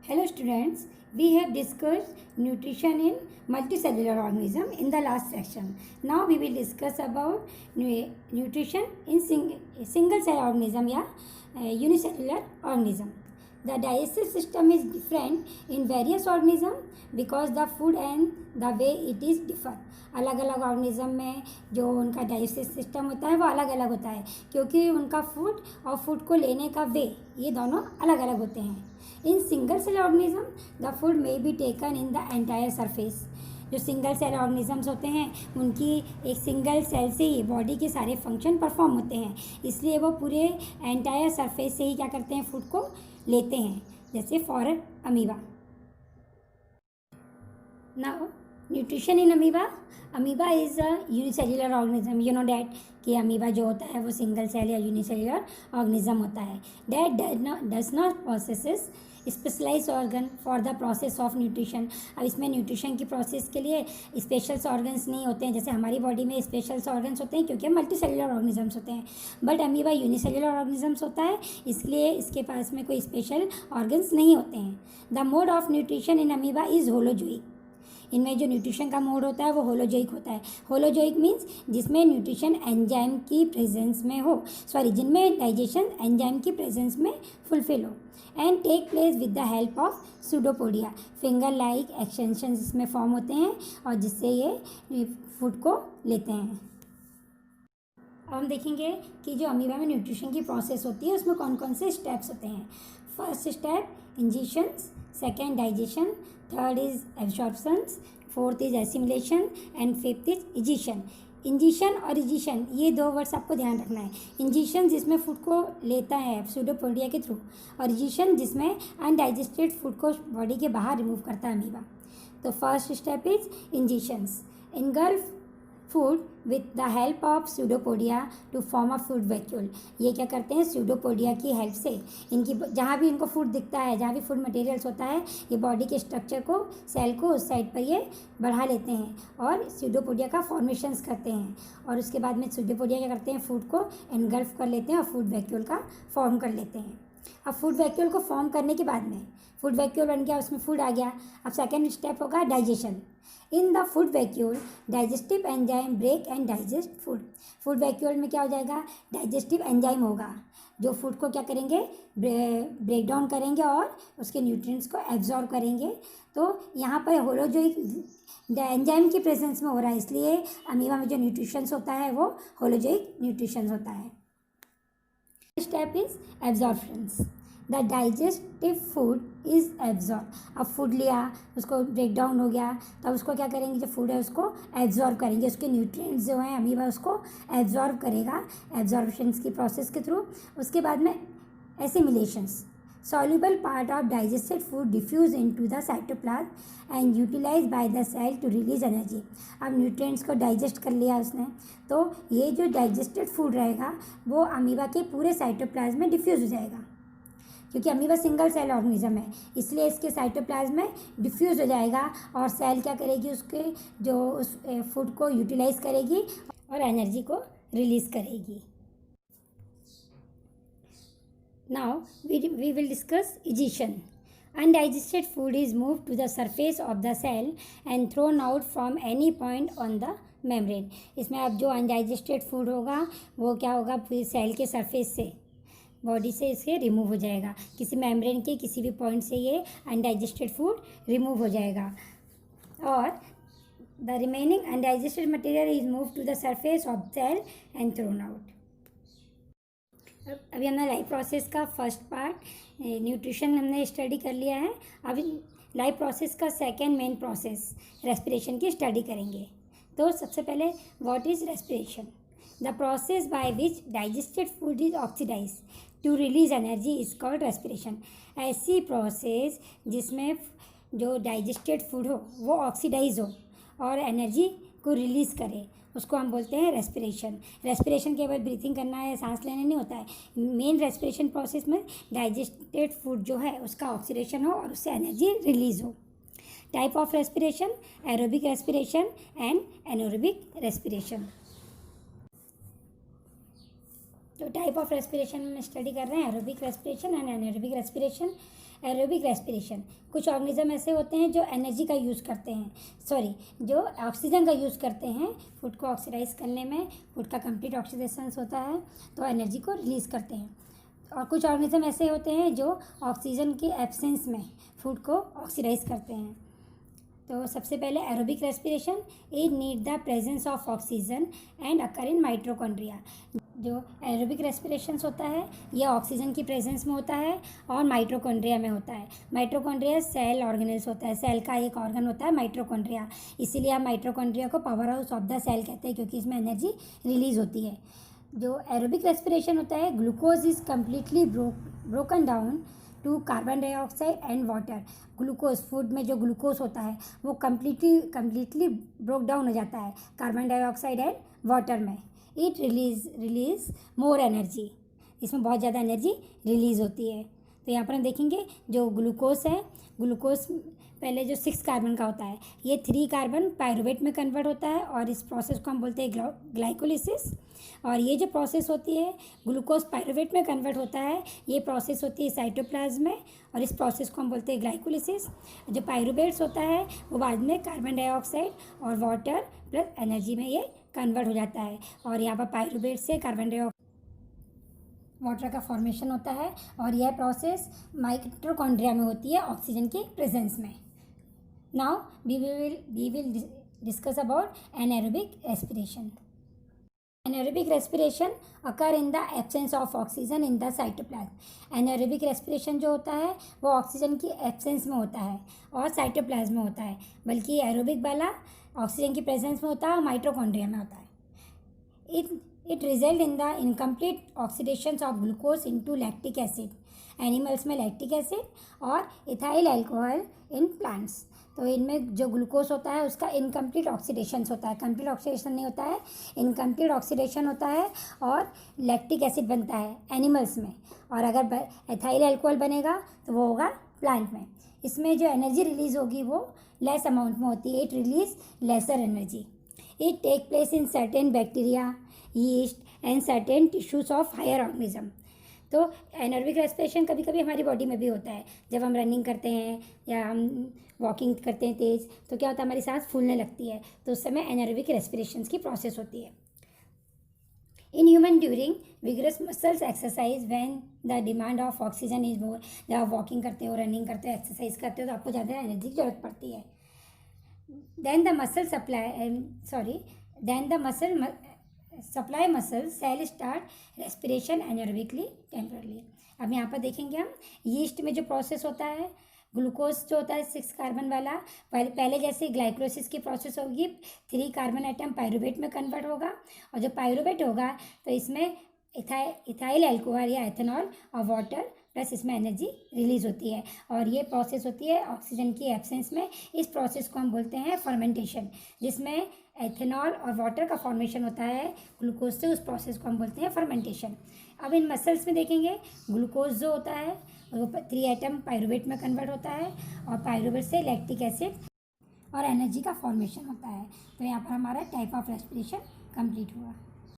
Hello students, we have discussed nutrition in multicellular organism in the last section. Now we will discuss about nutrition in single cell organism या unicellular organism. The digestive system is different in various organism because the food and the way it is differ. अलग अलग organism में जो उनका digestive system होता है वो अलग अलग होता है क्योंकि उनका फूड और फूड को लेने का वे ये दोनों अलग अलग होते हैं. In single cell organism the food may be taken in the entire surface. जो सिंगल सेल ऑर्गेनिजम्स होते हैं उनकी एक सिंगल सेल से ही बॉडी के सारे फंक्शन परफॉर्म होते हैं, इसलिए वो पूरे एंटायर सरफेस से ही क्या करते हैं, फूड को लेते हैं. जैसे for amoeba. Now nutrition in amoeba. Amoeba is a unicellular organism. You know that कि अमीबा जो होता है वो सिंगल सेल या यूनिसेल्युलर ऑर्गेनिज्म होता है. That does not processes specialise organ for the process of nutrition. अब इसमें न्यूट्रिशन की प्रोसेस के लिए स्पेशल्स ऑर्गन्स नहीं होते हैं. जैसे हमारी बॉडी में स्पेशल्स ऑर्गन्स होते हैं क्योंकि हम मल्टी सेल्युलर ऑर्गेनिजम्स होते हैं, बट अमीबा यूनिसेल्युलर ऑर्गेनिजम्स होता है, इसलिए इसके पास में कोई स्पेशल ऑर्गन्स नहीं होते हैं. The mode of nutrition in amoeba is holozoic. इनमें जो न्यूट्रिशन का मोड होता है वो होलोजोइक होता है. होलोजोइक मीन्स जिसमें न्यूट्रिशन एंजाइम की प्रेजेंस में हो, जिनमें डाइजेशन एंजाइम की प्रेजेंस में फुलफिल हो and take place with the help of pseudopodia. Finger like extension इसमें फॉर्म होते हैं और जिससे ये फूड को लेते हैं. अब हम देखेंगे कि जो अमीबा में न्यूट्रिशन की प्रोसेस होती है उसमें कौन कौन से स्टेप्स होते हैं. First step ingestions, second digestion, third is absorptions, fourth is assimilation and fifth is egestion. Ingestion और इजिशन ये दो वर्ड्स आपको ध्यान रखना है. इंजेशन जिसमें फूड को लेता है सूडोपोडिया के थ्रू, और इजिशन जिसमें अनडाइजेस्टेड फूड को बॉडी के बाहर रिमूव करता है अमीबा. तो first step is ingestions. Engulf food with the help of pseudopodia to form a food vacuole. ये क्या करते हैं, सूडोपोडिया की हेल्प से इनकी जहाँ भी इनको फूड दिखता है, जहाँ भी फूड मटेरियल्स होता है, ये बॉडी के स्ट्रक्चर को, सेल को उस साइड पर ये बढ़ा लेते हैं और सूडोपोडिया का फॉर्मेशंस करते हैं. और उसके बाद में सूडोपोडिया क्या करते हैं, फूड को एनगल्फ कर लेते हैं और फूड वैक्यूल का फॉर्म कर लेते हैं. अब फूड वैक्यूल को फॉर्म करने के बाद में फूड वैक्यूल बन गया, उसमें फूड आ गया. अब सेकेंड स्टेप होगा digestion. In the food vacuole digestive enzyme break and digest food. Food vacuole में क्या हो जाएगा, डाइजेस्टिव एंजाइम होगा जो फूड को क्या करेंगे, ब्रेक डाउन करेंगे और उसके न्यूट्रिएंट्स को एब्जॉर्ब करेंगे. तो यहाँ पर होलोजोइक एंजाइम की प्रेजेंस में हो रहा है, इसलिए अमीबा में जो न्यूट्रिशंस होता है वो होलोजोइक न्यूट्रिशंस होता है. Step is absorptions. The digestive food is absorb. अब फूड लिया, उसको ब्रेक डाउन हो गया, तब उसको क्या करेंगे, जो फूड है उसको एब्जॉर्ब करेंगे. उसके न्यूट्रिएंट्स जो हैं अमीबा उसको एब्जॉर्ब करेगा एब्जॉर्प्शंस की प्रोसेस के थ्रू. उसके बाद में assimilations. Soluble part of digested food diffuse into the cytoplasm and utilize by the cell to release energy. अब न्यूट्रिएंट्स को डाइजेस्ट कर लिया उसने, तो ये जो डाइजेस्टेड फूड रहेगा वो अमीबा के पूरे साइटोप्लाज्म में डिफ्यूज हो जाएगा. क्योंकि अमीबा सिंगल सेल ऑर्गेनिज्म है, इसलिए इसके साइटोप्लाज्म में डिफ्यूज हो जाएगा और सेल क्या करेगी, उसके जो उस फूड को यूटिलाइज करेगी और एनर्जी को रिलीज करेगी. Now we will discuss egestion. Undigested food is move to the surface of the cell and thrown out from any point on the membrane. इसमें अब जो अनडाइजेस्टेड फूड होगा वो क्या होगा, पूरी सेल के सरफेस से, बॉडी से इसके रिमूव हो जाएगा. किसी मेम्ब्रेन के किसी भी पॉइंट से ये अनडाइजेस्टेड फूड रिमूव हो जाएगा और the remaining undigested material is move to the surface of cell and thrown out. अभी हमने लाइफ प्रोसेस का फर्स्ट पार्ट न्यूट्रिशन हमने स्टडी कर लिया है. अभी लाइफ प्रोसेस का सेकेंड मेन प्रोसेस रेस्पिरेशन की स्टडी करेंगे. तो सबसे पहले what is respiration. The process by which digested food is oxidized to release energy is called respiration. ऐसी प्रोसेस जिसमें जो डाइजेस्टेड फूड हो वो ऑक्सीडाइज हो और एनर्जी को रिलीज़ करे, उसको हम बोलते हैं रेस्पिरेशन. रेस्पिरेशन केवल ब्रीथिंग करना है, सांस लेना नहीं होता है. मेन रेस्पिरेशन प्रोसेस में डाइजेस्टेड फूड जो है उसका ऑक्सीडेशन हो और उससे एनर्जी रिलीज़ हो. Type of respiration, aerobic respiration and anaerobic respiration. तो टाइप ऑफ रेस्पिरेशन में स्टडी कर रहे हैं aerobic respiration and anaerobic respiration. Aerobic respiration, कुछ ऑर्गेनिज्म ऐसे होते हैं जो एनर्जी का यूज़ करते हैं, जो ऑक्सीजन का यूज़ करते हैं फूड को ऑक्सीडाइज करने में। फूड का कंप्लीट ऑक्सीडेशन होता है तो एनर्जी को रिलीज़ करते हैं। और कुछ ऑर्गेनिज्म ऐसे होते हैं जो ऑक्सीजन के एब्सेंस में फूड को ऑक्सीडाइज करते हैं। तो सबसे पहले aerobic respiration, it need the presence of oxygen and occur in mitochondria. जो एरोबिक रेस्पिरेशंस होता है यह ऑक्सीजन की प्रेजेंस में होता है और माइटोकॉन्ड्रिया में होता है। माइटोकॉन्ड्रिया सेल ऑर्गेनेल्स होता है, सेल का एक ऑर्गन होता है माइटोकॉन्ड्रिया, इसीलिए हम माइटोकॉन्ड्रिया को power house of the cell कहते हैं क्योंकि इसमें एनर्जी रिलीज होती है। जो एरोबिक रेस्पिरेशन होता है, glucose is completely broken down to carbon dioxide and water. Glucose, food में जो ग्लूकोज होता है वो कम्प्लीटली ब्रोक डाउन हो जाता है कार्बन डाइऑक्साइड एंड वाटर में। इट रिलीज मोर एनर्जी, इसमें बहुत ज़्यादा एनर्जी रिलीज़ होती है। तो यहाँ पर हम देखेंगे जो ग्लूकोज है, ग्लूकोज पहले जो 6 कार्बन का होता है ये 3 कार्बन पायरुवेट में कन्वर्ट होता है और इस प्रोसेस को हम बोलते हैं ग्लाइकोलिसिस। और ये जो प्रोसेस होती है ग्लूकोज पायरुवेट में कन्वर्ट होता है, ये प्रोसेस होती है साइटोप्लाज्म में और इस प्रोसेस को हम बोलते हैं ग्लाइकोलिसिस। जो पायरुवेट्स होता है वो बाद में कार्बन डाइऑक्साइड और वाटर प्लस एनर्जी में ये कन्वर्ट हो जाता है और यहाँ पर पायरुवेट से कार्बन डाइऑक्साइड वाटर का फॉर्मेशन होता है और यह प्रोसेस माइटोकॉन्ड्रिया में होती है ऑक्सीजन के प्रेजेंस में। Now we will discuss about anaerobic respiration. Anaerobic respiration occur in the absence of oxygen in the cytoplasm। anaerobic respiration जो होता है वो ऑक्सीजन की एब्सेंस में होता है और साइटोप्लाज्म में होता है, बल्कि एरोबिक वाला ऑक्सीजन की प्रेजेंस में होता है और माइटोकॉन्ड्रिया में होता है। It result in the incomplete oxidation of glucose into lactic acid. Animals में लैक्टिक एसिड और इथाइल अल्कोहल इन प्लांट्स। तो इनमें जो ग्लूकोज होता है उसका इनकम्प्लीट ऑक्सीडेशन होता है, कंप्लीट ऑक्सीडेशन नहीं होता है, इनकम्प्लीट ऑक्सीडेशन होता है और लैक्टिक एसिड बनता है एनिमल्स में। और अगर एथाइल अल्कोहल बनेगा तो वो होगा प्लांट में। इसमें जो एनर्जी रिलीज़ होगी वो लेस अमाउंट में होती है, it release lesser energy. It take place in certain bacteria, yeast and certain tissues of higher organism. तो एनारोबिक रेस्पिरेशन कभी कभी हमारी बॉडी में भी होता है, जब हम रनिंग करते हैं या हम वॉकिंग करते हैं तेज़, तो क्या होता है हमारी सांस फूलने लगती है, तो उस समय एनारोबिक रेस्पिरेशन की प्रोसेस होती है। In human during vigorous muscles exercise when the demand of oxygen is more. जब आप वॉकिंग करते हो, रनिंग करते हो, एक्सरसाइज करते हो तो आपको ज़्यादा एनर्जी की जरूरत पड़ती है। Then the muscle supply muscle cell start respiration anaerobically temporarily. अब यहाँ पर देखेंगे हम यीस्ट में जो प्रोसेस होता है, ग्लूकोज जो होता है 6 कार्बन वाला, पहले जैसे ग्लाइकोलिसिस की प्रोसेस होगी 3 कार्बन एटम पायरुवेट में कन्वर्ट होगा और जो पायरुवेट होगा तो इसमें इथाइल अल्कोहल या एथेनॉल और वाटर प्लस इसमें एनर्जी रिलीज होती है और ये प्रोसेस होती है ऑक्सीजन की एब्सेंस में। इस प्रोसेस को हम बोलते हैं फर्मेंटेशन, जिसमें एथेनॉल और वाटर का फॉर्मेशन होता है ग्लूकोज से, उस प्रोसेस को हम बोलते हैं फर्मेंटेशन। अब इन मसल्स में देखेंगे ग्लूकोज जो होता है वो 3 एटम पायरुवेट में कन्वर्ट होता है और पायरुवेट से लैक्टिक एसिड और एनर्जी का फॉर्मेशन होता है। तो यहाँ पर हमारा टाइप ऑफ रेस्पिरेशन कंप्लीट हुआ।